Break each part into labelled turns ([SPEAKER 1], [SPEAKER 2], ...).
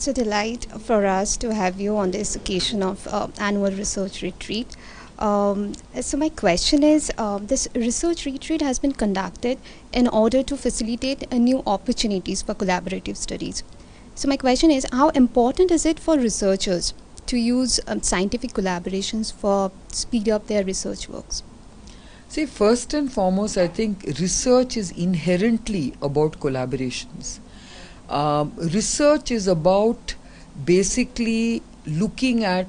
[SPEAKER 1] It's a delight for us to have you on this occasion of annual research retreat. So my question is, this research retreat has been conducted in order to facilitate new opportunities for collaborative studies. So my question is, how important is it for researchers to use scientific collaborations for speed up their research works?
[SPEAKER 2] See, first and foremost, I think research is inherently about collaborations. Research is about basically looking at,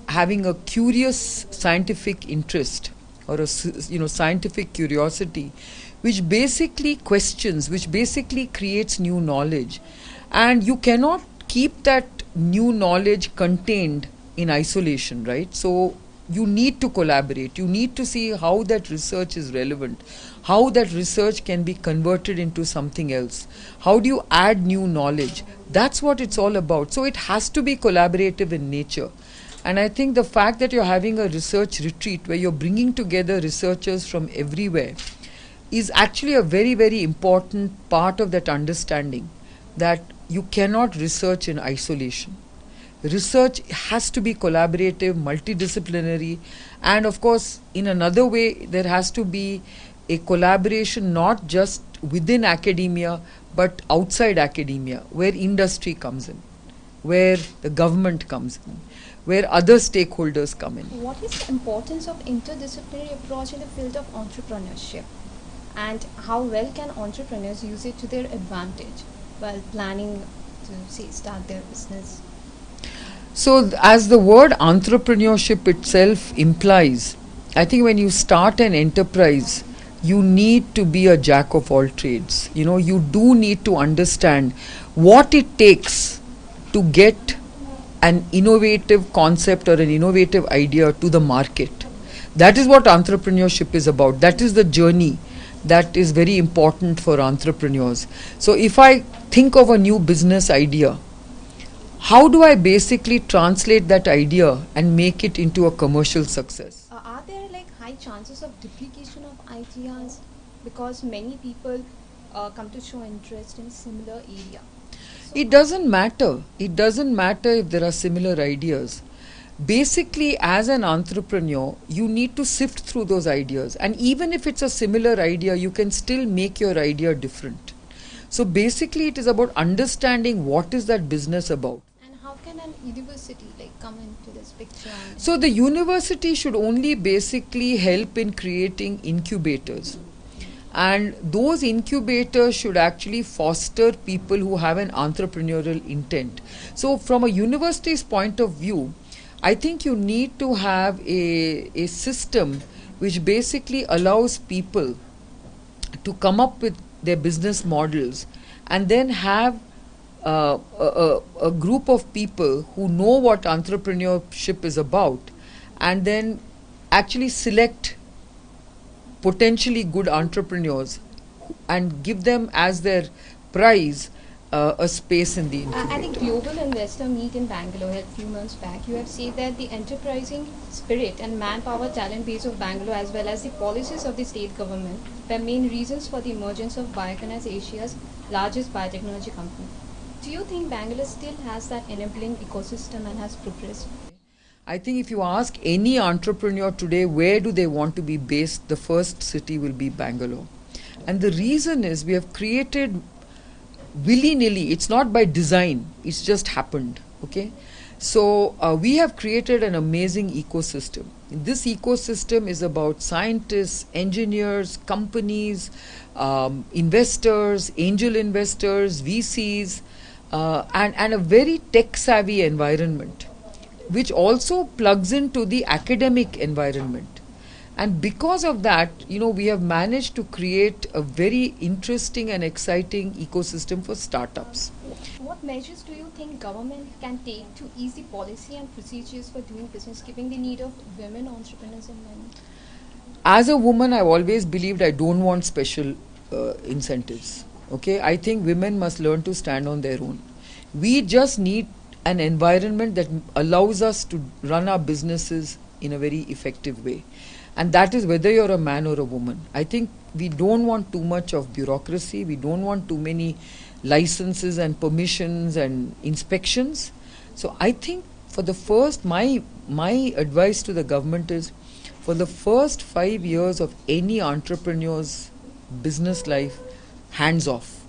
[SPEAKER 2] having a curious scientific interest or a scientific curiosity, which basically questions, which basically creates new knowledge, and you cannot keep that new knowledge contained in isolation, right? So you need to collaborate. You need to see how that research is relevant, how that research can be converted into something else. How do you add new knowledge? That's what it's all about. So it has to be collaborative in nature. And I think the fact that you're having a research retreat where you're bringing together researchers from everywhere is actually a very, very important part of that understanding that you cannot research in isolation. Research has to be collaborative, multidisciplinary, and of course, in another way, there has to be a collaboration not just within academia but outside academia, where industry comes in, where the government comes in, where other stakeholders come in.
[SPEAKER 1] What is the importance of interdisciplinary approach in the field of entrepreneurship? And how well can entrepreneurs use it to their advantage while planning to, say, start their business?
[SPEAKER 2] So, as the word entrepreneurship itself implies, I think when you start an enterprise, you need to be a jack of all trades. You do need to understand what it takes to get an innovative concept or an innovative idea to the market. That is what entrepreneurship is about. That is the journey that is very important for entrepreneurs. So, if I think of a new business idea, how do I basically translate that idea and make it into a commercial success?
[SPEAKER 1] Are there high chances of duplication of ideas because many people come to show interest in similar area?
[SPEAKER 2] It doesn't matter. It doesn't matter if there are similar ideas. Basically, as an entrepreneur, you need to sift through those ideas. And even if it's a similar idea, you can still make your idea different. So basically, it is about understanding what is that business about.
[SPEAKER 1] How can an university come into this picture?
[SPEAKER 2] So the university should only basically help in creating incubators, and those incubators should actually foster people who have an entrepreneurial intent. So from a university's point of view, I think you need to have a system which basically allows people to come up with their business models and then have a group of people who know what entrepreneurship is about, and then actually select potentially good entrepreneurs and give them as their prize a space in the incubator.
[SPEAKER 1] At the Global Investor Meet in Bangalore a few months back, you have said that the enterprising spirit and manpower talent base of Bangalore, as well as the policies of the state government, were main reasons for the emergence of Biocon as Asia's largest biotechnology company. Do you think Bangalore still has that enabling ecosystem and has progressed?
[SPEAKER 2] I think if you ask any entrepreneur today where do they want to be based, the first city will be Bangalore. And the reason is we have created willy-nilly, it's not by design, it's just happened. Okay, so we have created an amazing ecosystem. This ecosystem is about scientists, engineers, companies, investors, angel investors, VCs, and a very tech-savvy environment, which also plugs into the academic environment. And because of that, we have managed to create a very interesting and exciting ecosystem for startups.
[SPEAKER 1] What measures do you think government can take to ease the policy and procedures for doing business, given the need of women entrepreneurs in men?
[SPEAKER 2] As a woman, I've always believed I don't want special incentives. Okay, I think women must learn to stand on their own. We just need an environment that allows us to run our businesses in a very effective way. And that is whether you're a man or a woman. I think we don't want too much of bureaucracy. We don't want too many licenses and permissions and inspections. So I think for the first, my advice to the government is, for the first 5 years of any entrepreneur's business life, hands off.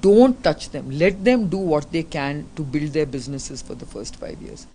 [SPEAKER 2] Don't touch them. Let them do what they can to build their businesses for the first 5 years.